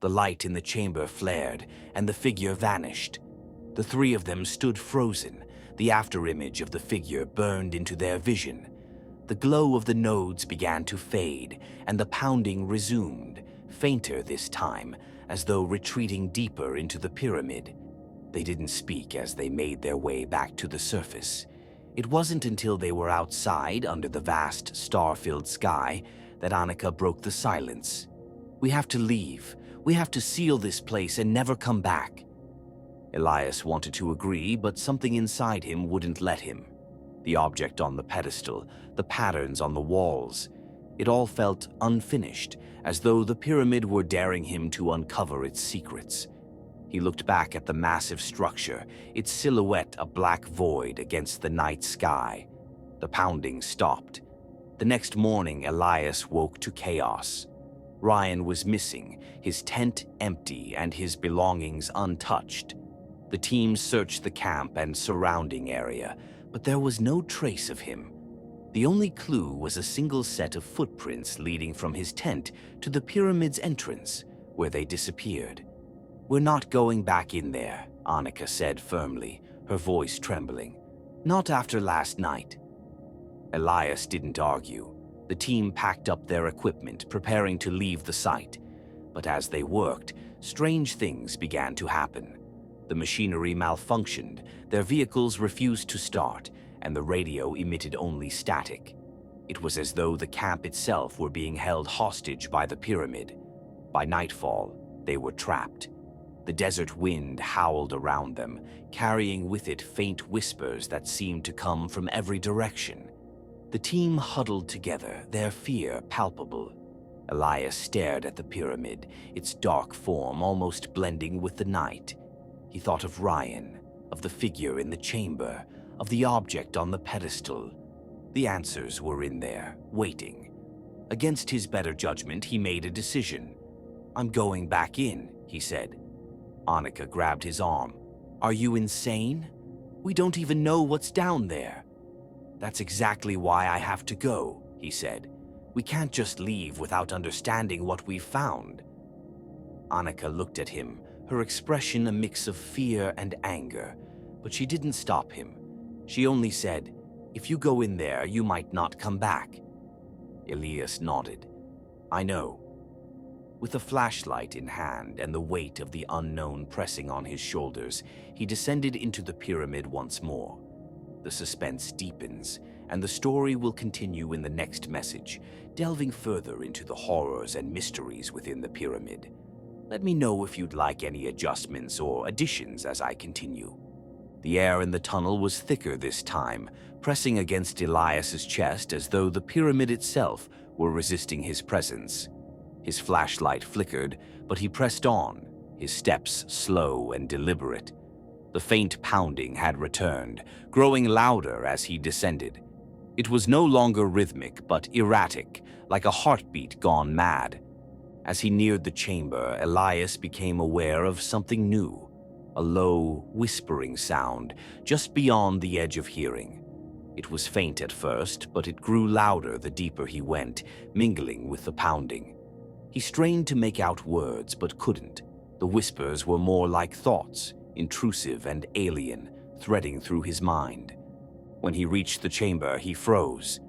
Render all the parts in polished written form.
The light in the chamber flared, and the figure vanished. The three of them stood frozen, the afterimage of the figure burned into their vision. The glow of the nodes began to fade, and the pounding resumed, fainter this time, as though retreating deeper into the pyramid. They didn't speak as they made their way back to the surface. It wasn't until they were outside, under the vast, star-filled sky, that Annika broke the silence. "We have to leave. We have to seal this place and never come back." Elias wanted to agree, but something inside him wouldn't let him. The object on the pedestal, the patterns on the walls, it all felt unfinished, as though the pyramid were daring him to uncover its secrets. He looked back at the massive structure, its silhouette a black void against the night sky. The pounding stopped. The next morning, Elias woke to chaos. Ryan was missing, his tent empty and his belongings untouched. The team searched the camp and surrounding area, but there was no trace of him. The only clue was a single set of footprints leading from his tent to the pyramid's entrance, where they disappeared. "We're not going back in there," Annika said firmly, her voice trembling. "Not after last night." Elias didn't argue. The team packed up their equipment, preparing to leave the site. But as they worked, strange things began to happen. The machinery malfunctioned, their vehicles refused to start, and the radio emitted only static. It was as though the camp itself were being held hostage by the pyramid. By nightfall, they were trapped. The desert wind howled around them, carrying with it faint whispers that seemed to come from every direction. The team huddled together, their fear palpable. Elias stared at the pyramid, its dark form almost blending with the night. He thought of Ryan, of the figure in the chamber, of the object on the pedestal. The answers were in there, waiting. Against his better judgment, he made a decision. "I'm going back in," he said. Annika grabbed his arm. "Are you insane? We don't even know what's down there." "That's exactly why I have to go," he said. "We can't just leave without understanding what we've found." Annika looked at him, her expression a mix of fear and anger, but she didn't stop him. She only said, "If you go in there, you might not come back." Elias nodded. "I know." With a flashlight in hand and the weight of the unknown pressing on his shoulders, he descended into the pyramid once more. The suspense deepens, and the story will continue in the next message, delving further into the horrors and mysteries within the pyramid. Let me know if you'd like any adjustments or additions as I continue. The air in the tunnel was thicker this time, pressing against Elias's chest as though the pyramid itself were resisting his presence. His flashlight flickered, but he pressed on, his steps slow and deliberate. The faint pounding had returned, growing louder as he descended. It was no longer rhythmic, but erratic, like a heartbeat gone mad. As he neared the chamber, Elias became aware of something new, a low, whispering sound just beyond the edge of hearing. It was faint at first, but it grew louder the deeper he went, mingling with the pounding. He strained to make out words, but couldn't. The whispers were more like thoughts, intrusive and alien, threading through his mind. When he reached the chamber, he froze.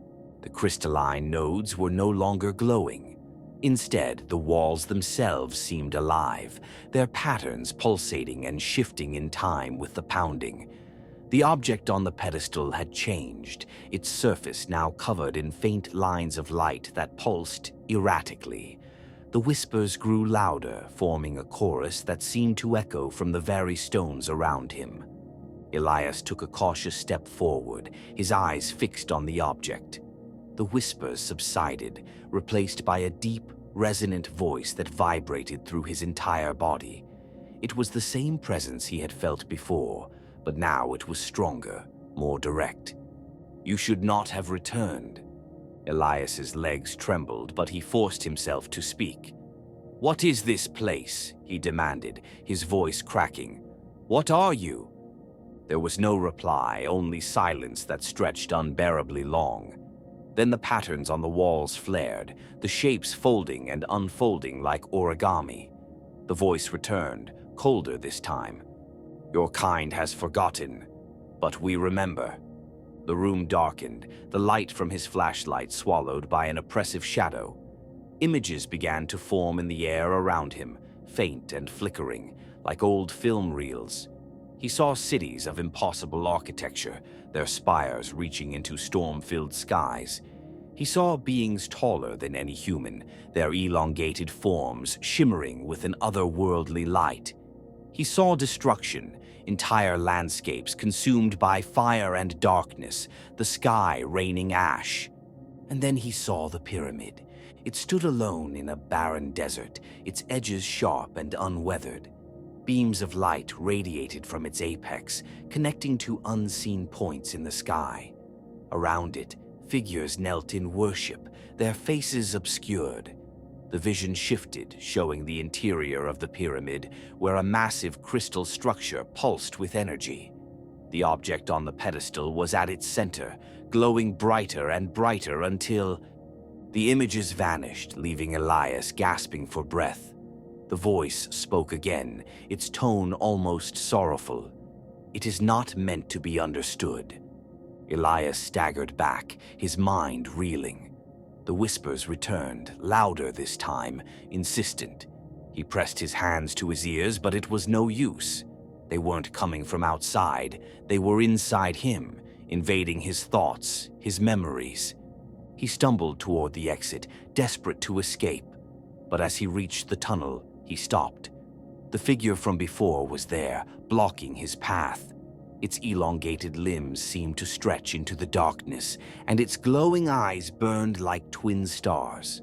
The crystalline nodes were no longer glowing. Instead, the walls themselves seemed alive, their patterns pulsating and shifting in time with the pounding. The object on the pedestal had changed, its surface now covered in faint lines of light that pulsed erratically. The whispers grew louder, forming a chorus that seemed to echo from the very stones around him. Elias took a cautious step forward, his eyes fixed on the object. The whispers subsided, replaced by a deep, resonant voice that vibrated through his entire body. It was the same presence he had felt before, but now it was stronger, more direct. "You should not have returned." Elias's legs trembled, but he forced himself to speak. "What is this place?" he demanded, his voice cracking. "What are you?" There was no reply, only silence that stretched unbearably long. Then the patterns on the walls flared, the shapes folding and unfolding like origami. The voice returned, colder this time. "Your kind has forgotten, but we remember." The room darkened, the light from his flashlight swallowed by an oppressive shadow. Images began to form in the air around him, faint and flickering, like old film reels. He saw cities of impossible architecture, their spires reaching into storm-filled skies. He saw beings taller than any human, their elongated forms shimmering with an otherworldly light. He saw destruction, entire landscapes consumed by fire and darkness, the sky raining ash. And then he saw the pyramid. It stood alone in a barren desert, its edges sharp and unweathered. Beams of light radiated from its apex, connecting to unseen points in the sky. Around it, figures knelt in worship, their faces obscured. The vision shifted, showing the interior of the pyramid, where a massive crystal structure pulsed with energy. The object on the pedestal was at its center, glowing brighter and brighter until the images vanished, leaving Elias gasping for breath. The voice spoke again, its tone almost sorrowful. "It is not meant to be understood." Elias staggered back, his mind reeling. The whispers returned, louder this time, insistent. He pressed his hands to his ears, but it was no use. They weren't coming from outside, they were inside him, invading his thoughts, his memories. He stumbled toward the exit, desperate to escape. But as he reached the tunnel, he stopped. The figure from before was there, blocking his path. Its elongated limbs seemed to stretch into the darkness, and its glowing eyes burned like twin stars.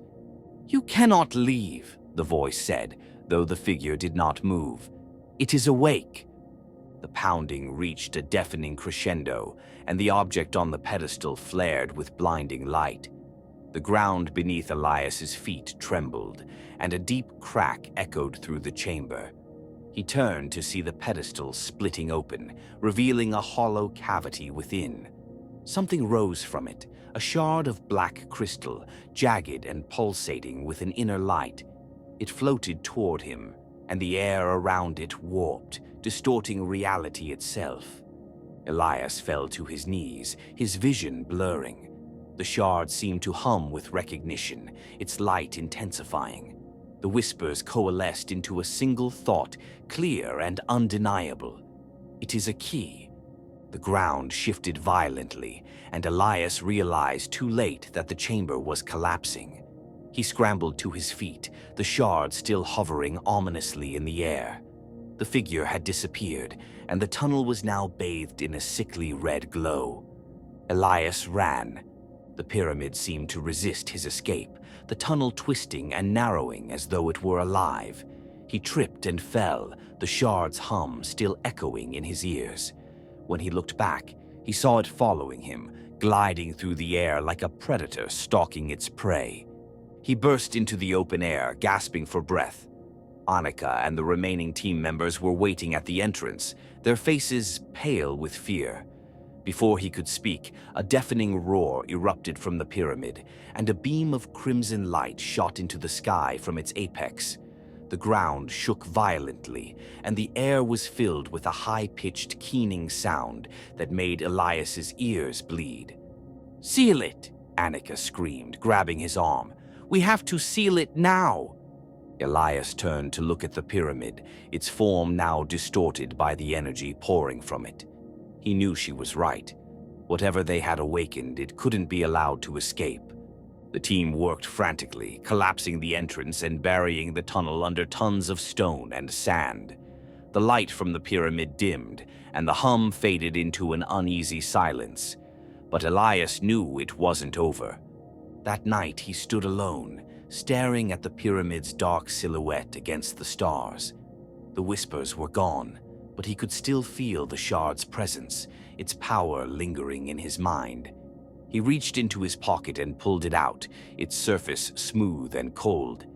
"You cannot leave," the voice said, though the figure did not move. "It is awake." The pounding reached a deafening crescendo, and the object on the pedestal flared with blinding light. The ground beneath Elias's feet trembled, and a deep crack echoed through the chamber. He turned to see the pedestal splitting open, revealing a hollow cavity within. Something rose from it, a shard of black crystal, jagged and pulsating with an inner light. It floated toward him, and the air around it warped, distorting reality itself. Elias fell to his knees, his vision blurring. The shard seemed to hum with recognition, its light intensifying. The whispers coalesced into a single thought, clear and undeniable. "It is a key." The ground shifted violently, and Elias realized too late that the chamber was collapsing. He scrambled to his feet, the shard still hovering ominously in the air. The figure had disappeared, and the tunnel was now bathed in a sickly red glow. Elias ran. The pyramid seemed to resist his escape, the tunnel twisting and narrowing as though it were alive. He tripped and fell, the shard's hum still echoing in his ears. When he looked back, he saw it following him, gliding through the air like a predator stalking its prey. He burst into the open air, gasping for breath. Annika and the remaining team members were waiting at the entrance, their faces pale with fear. Before he could speak, a deafening roar erupted from the pyramid, and a beam of crimson light shot into the sky from its apex. The ground shook violently, and the air was filled with a high-pitched, keening sound that made Elias's ears bleed. "Seal it!" Annika screamed, grabbing his arm. "We have to seal it now!" Elias turned to look at the pyramid, its form now distorted by the energy pouring from it. He knew she was right. Whatever they had awakened, it couldn't be allowed to escape. The team worked frantically, collapsing the entrance and burying the tunnel under tons of stone and sand. The light from the pyramid dimmed, and the hum faded into an uneasy silence. But Elias knew it wasn't over. That night he stood alone, staring at the pyramid's dark silhouette against the stars. The whispers were gone, but he could still feel the shard's presence, its power lingering in his mind. He reached into his pocket and pulled it out, its surface smooth and cold.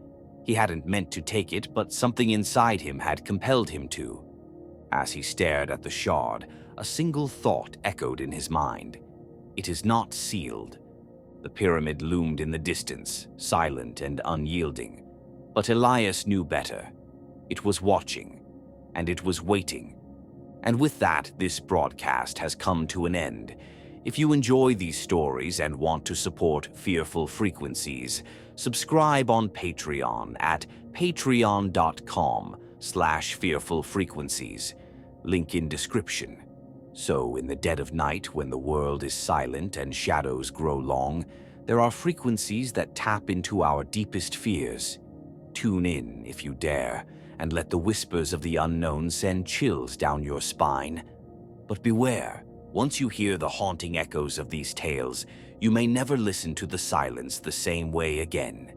He hadn't meant to take it, but something inside him had compelled him to. As he stared at the shard, a single thought echoed in his mind. It is not sealed. The pyramid loomed in the distance, silent and unyielding. But Elias knew better. It was watching, and it was waiting. And with that, this broadcast has come to an end. If you enjoy these stories and want to support Fearful Frequencies, subscribe on Patreon at patreon.com/fearfulfrequencies. Link in description. So, in the dead of night, when the world is silent and shadows grow long, there are frequencies that tap into our deepest fears. Tune in, if you dare, and let the whispers of the unknown send chills down your spine. But beware, once you hear the haunting echoes of these tales, you may never listen to the silence the same way again.